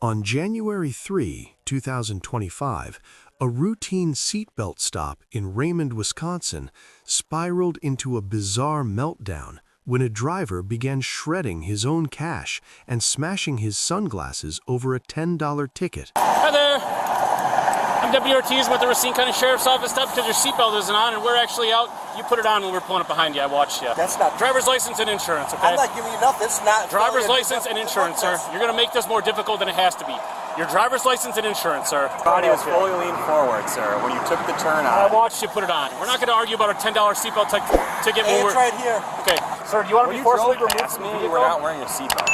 On January 3, 2025, a routine seatbelt stop in Raymond, Wisconsin, spiraled into a bizarre meltdown when a driver began shredding his own cash and smashing his sunglasses over a $10 ticket. Hi there. I'm Deputy Ortiz with the Racine County Sheriff's Office. Stop because your seatbelt isn't on and we're actually out. You put it on when we were pulling up behind you. I watched you. That's not driver's license and insurance, okay? I'm not giving you nothing. It's not driver's license and insurance, sir. You're going to make this more difficult than it has to be. Your driver's license and insurance, sir. Body was fully leaned forward, sir, when you took the turn on. I watched you put it on. We're not going to argue about a $10 seatbelt ticket when we're... It's right here. Okay. Sir, do you want to be forcibly removed past me? You were not wearing your seatbelt.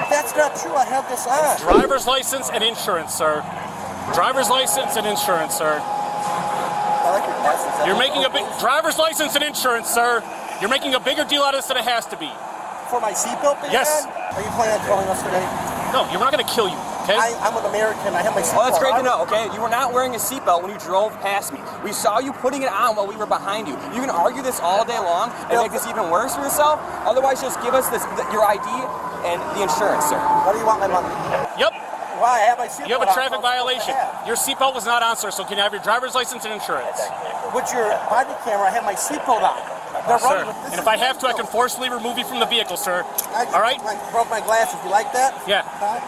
That's not true. I have this on. Driver's license and insurance, sir. Driver's license and insurance, sir. I like your glasses. You're making a big... Driver's license and insurance, sir. You're making a bigger deal out of this than it has to be. For my seatbelt being Yes. on? Are you planning on killing us today? No, you're not going to kill you, okay? I'm an American. I have my seatbelt Well, that's great on. to know, okay? You were not wearing a seatbelt when you drove past me. We saw you putting it on while we were behind you. You can argue this all day long and make this even worse for yourself. Otherwise, just give us your ID and the insurance, sir. What do you want my money? Yep. Why? I have my seatbelt on. You have a traffic So violation. I have. Your seatbelt was not on, sir, so can you have your driver's license and insurance? With your body camera, I have my seatbelt on. They're Sir, running with this. and if I have to, I can forcibly remove you from the vehicle, sir. All right? I broke my glasses. You like that? Yeah. Huh?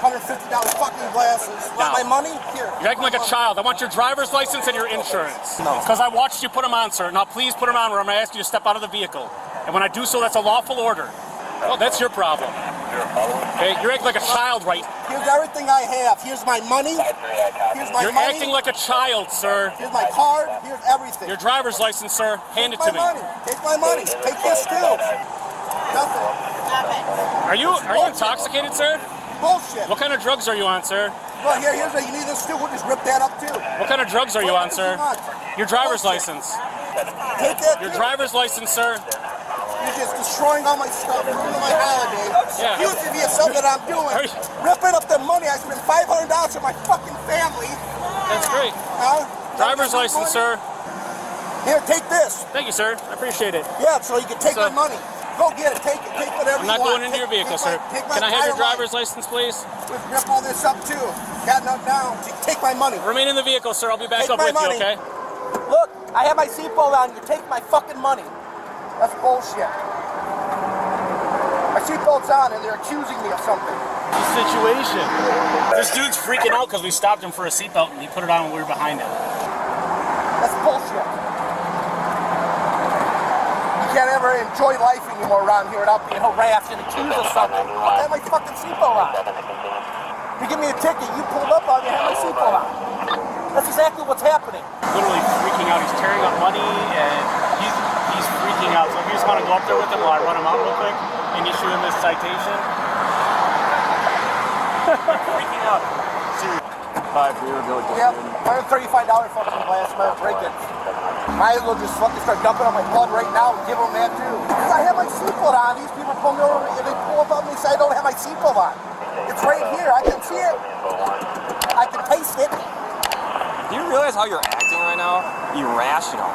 $150 fucking glasses. Want my money? Here. You're acting like a child. I want your driver's license and your insurance. No. Because I watched you put them on, sir. Now please put them on or I'm going to ask you to step out of the vehicle. And when I do so, that's a lawful order. Well, that's your problem. Okay, you're acting like a child, right? Here's everything I have. Here's my money. Here's my You're money. acting like a child, sir. Here's my card. Here's everything. Your driver's license, sir. Hand it to me. Take my money. Take this too. Nothing. Are you intoxicated, sir? Bullshit. What kind of drugs are you on, sir? Well, here's what you need this too. We'll just rip that up too. What kind of drugs are you on, sir? Your driver's license. Take that Your too. driver's license, sir. You're just destroying all my stuff, ruining my holiday. Yeah. Accusing me of something I'm doing. Ripping up the money. I spent $500 for my fucking family. That's great. Huh? Driver's license, sir. Here, take this. Thank you, sir. I appreciate it. Yeah, so you can take So- my money. Go get it. Take it. Take whatever I'm not you want. going into your vehicle, sir. Take my Can I have your entire driver's license, please? We'll rip all this up too. Got enough now. Take my money. Remain in the vehicle, sir. I'll be back Take up my with money. you, okay? Look, I have my seatbelt on. You take my fucking money. That's bullshit. My seatbelt's on and they're accusing me of something. Situation. This dude's freaking out because we stopped him for a seatbelt and he put it on when we were behind him. That's bullshit. You can't ever enjoy life anymore around here without being harassed and accused of something. I have my fucking seatbelt on. You give me a ticket, you pulled up on me, I have my seatbelt on. That's exactly what's happening. Literally freaking out. He's tearing up money and he's freaking out. So if you just want to go up there with him while I run him out real quick and issue him this citation. Freaking out. Yeah, $135 fucking glass, man. Break it. Might as well just fucking start dumping on my blood right now and give them that too. Because I have my seatbelt on. These people pull me over and they pull up on me and say I don't have my seatbelt on. It's right here. I can see it. I can taste it. Do you realize how you're acting right now? Irrational.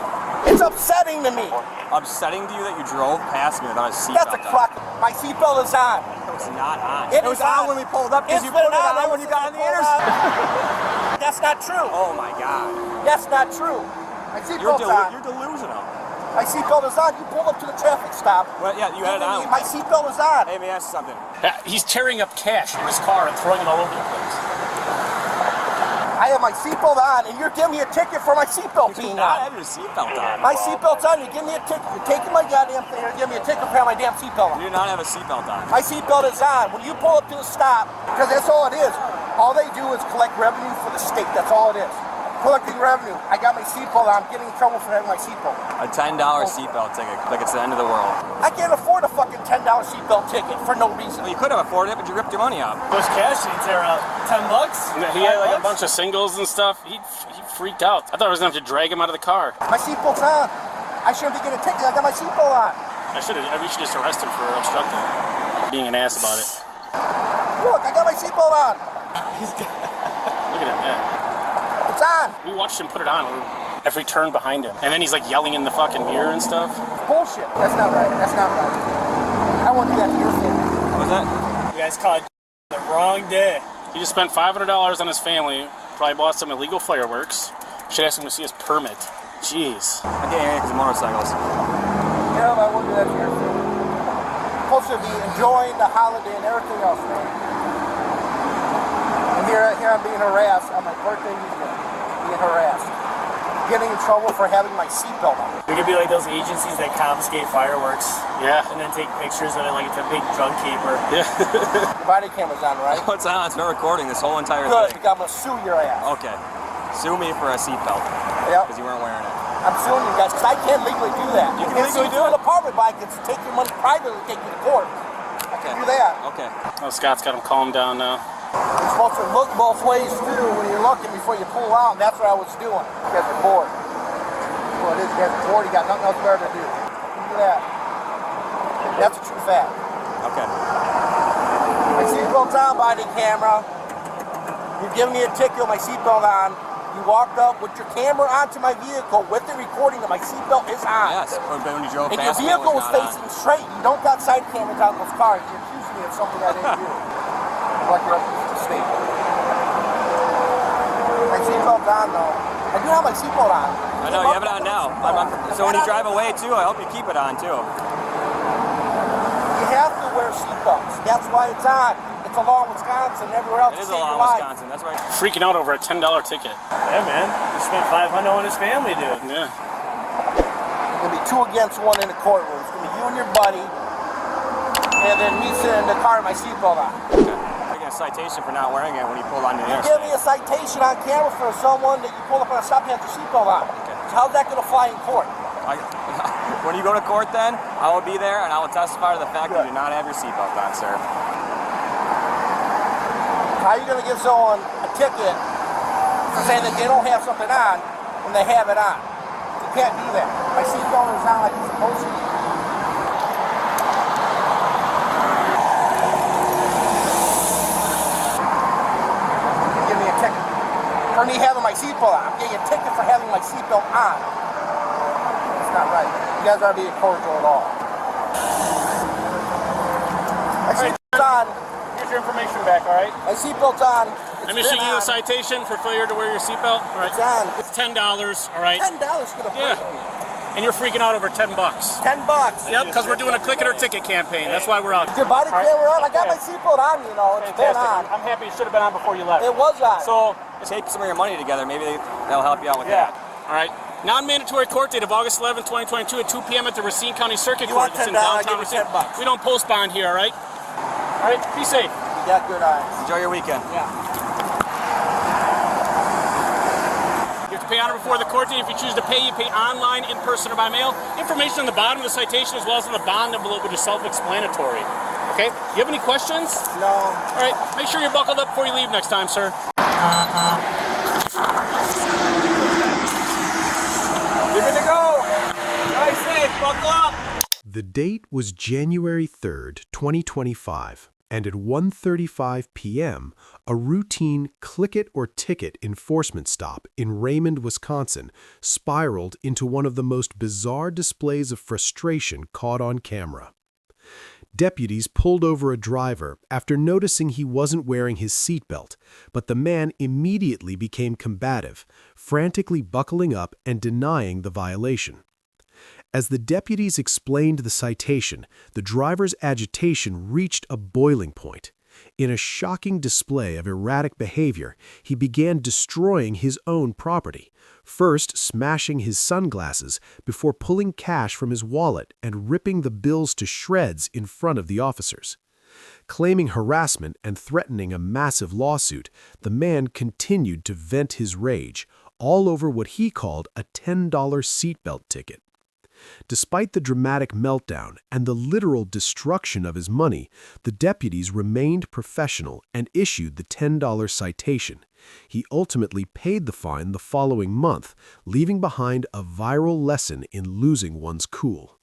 It's upsetting to me. Upsetting to you that you drove past me without a seatbelt That's a crock. My seatbelt is on. It was not on. It was is on on. when we pulled up because It's you put been it on on when you got on the Pulled intersection. That's not true. Oh my God. That's not true. My seatbelt's on. You're delusional. My seatbelt is on. You pulled up to the traffic stop. Well, yeah, you had it on. My seatbelt is on. Hey, let me ask you something. He's tearing up cash in his car and throwing it all over the place. I have my seatbelt on, and you're giving me a ticket for my seatbelt You do being not on. have your seatbelt on. My seatbelt's on. You give me a ticket. You're taking my goddamn thing. You're giving me a ticket for my damn seatbelt You on. do not have a seatbelt on. My seatbelt is on. When you pull up to the stop, because that's all it is. All they do is collect revenue for the state. That's all it is. Collecting revenue. I got my seatbelt on. I'm getting in trouble for having my seatbelt. A $10 seatbelt ticket, like it's the end of the world. I can't afford a fucking $10 seatbelt ticket for no reason. Well, you could have afforded it, but you ripped your money out. Those cash sheets are $10. He had like a bunch of singles and stuff. He freaked out. I thought I was going to have to drag him out of the car. My seatbelt's on. I shouldn't be getting a ticket. I got my seatbelt on. We should just arrest him for obstructing. Being an ass about it. Look, I got my seatbelt on. Look at him, yeah. It's on. We watched him put it on every turn behind him. And then he's like yelling in the fucking mirror and stuff. Bullshit. That's not right. That's not right. I want to do that to your family. What was that? You guys caught the wrong day. He just spent $500 on his family. Probably bought some illegal fireworks. Should ask him to see his permit. Jeez. I can't hear it because of motorcycles. Yeah, I won't do that to your food. Supposed to be enjoying the holiday and everything else, man. And here I'm being harassed on my birthday weekend. Being harassed. Getting in trouble for having my seatbelt on. We could be like those agencies that confiscate fireworks. Yeah. And then take pictures of it like it's a big drug caper. Yeah. The body camera's on, right? It's on. It's been recording this whole entire Good, thing. because I'm going to sue your ass. Okay. Sue me for a seatbelt. Yep. Because you weren't wearing it. I'm suing you guys because I can't legally do that. You can legally do an it? apartment buy, I can take your money privately and take you to court. I can do that. Okay. Oh, Scott's got him calm down now. You're supposed to look both ways too when you're looking before you pull out, and that's what I was doing. You guys are bored. Well, it is. You guys are bored. You got nothing else better to do. Do that. That's a true fact. Okay. My seatbelt's on, body camera. You're giving me a ticket with my seatbelt on. You walked up with your camera onto my vehicle with the recording that my seatbelt is on. Yes. But when you drove And your past me, vehicle it was not on. facing straight. You don't got side cameras on those cars. You're accusing me of something I didn't do. Like you're up to the state. My seatbelt's on though. I do have my seatbelt on. I know, you have it on now. So when you drive away too, I hope you keep it on too. You have to wear seatbelts. That's why it's on. It's a law in Wisconsin and everywhere else. It is to a save law your in life. Wisconsin, that's right. Freaking out over a $10 ticket. Yeah, man. He spent $500 on his family, dude. Yeah. It's going to be 2 against 1 in the courtroom. It's going to be you and your buddy, and then me sitting in the car with my seatbelt on. Okay. I get a citation for not wearing it when you pulled on the Give interstate. me a citation on camera for someone that you pulled up on a stop and has your seatbelt on. Okay. So how's that going to fly in court? When you go to court then, I will be there and I will testify to the fact that you do not have your seatbelt on, sir. How are you going to give someone a ticket for saying that they don't have something on when they have it on? You can't do that. My seatbelt is on like it's supposed to be. Give me a ticket for me having my seatbelt on. I'm getting a ticket for having my seatbelt on. That's not right. You guys aren't being cordial at all. My seatbelt's on. Here's your information back, all right? My seatbelt's on. Let me issue you a citation for failure to wear your seatbelt. All right. It's on. It's $10, all right? $10 for the Yeah. And you're freaking out over $10. $10. Yep, because we're doing a click it or ticket campaign. That's why we're out. Is your body camera on? I got my seatbelt on, you know. It's been on. I'm happy it should have been on before you left. It was on. So, Take some of your money together, maybe they'll help you out with yeah. that. All right. Non-mandatory court date of August 11, 2022 at 2 p.m. at the Racine County Circuit You Court. want It's in $10, I'll downtown give you Racine. $10. We don't post bond here, all right? All right, be safe. You got good eyes. Enjoy your weekend. Yeah. You have to pay on or before the court date. If you choose to pay, you pay online, in person, or by mail. Information on the bottom of the citation as well as on the bond envelope, which is self-explanatory. Okay? You have any questions? No. All right. Make sure you're buckled up before you leave next time, sir. Give it a go! Drive safe, buckle up! The date was January 3rd, 2025, and at 1:35 p.m., a routine click-it-or-ticket enforcement stop in Raymond, Wisconsin, spiraled into one of the most bizarre displays of frustration caught on camera. Deputies pulled over a driver after noticing he wasn't wearing his seatbelt, but the man immediately became combative, frantically buckling up and denying the violation. As the deputies explained the citation, the driver's agitation reached a boiling point. In a shocking display of erratic behavior, he began destroying his own property, first smashing his sunglasses before pulling cash from his wallet and ripping the bills to shreds in front of the officers. Claiming harassment and threatening a massive lawsuit, the man continued to vent his rage, all over what he called a $10 seatbelt ticket. Despite the dramatic meltdown and the literal destruction of his money, the deputies remained professional and issued the $10 citation. He ultimately paid the fine the following month, leaving behind a viral lesson in losing one's cool.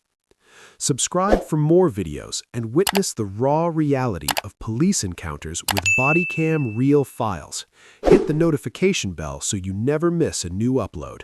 Subscribe for more videos and witness the raw reality of police encounters with Bodycam Real Files. Hit the notification bell so you never miss a new upload.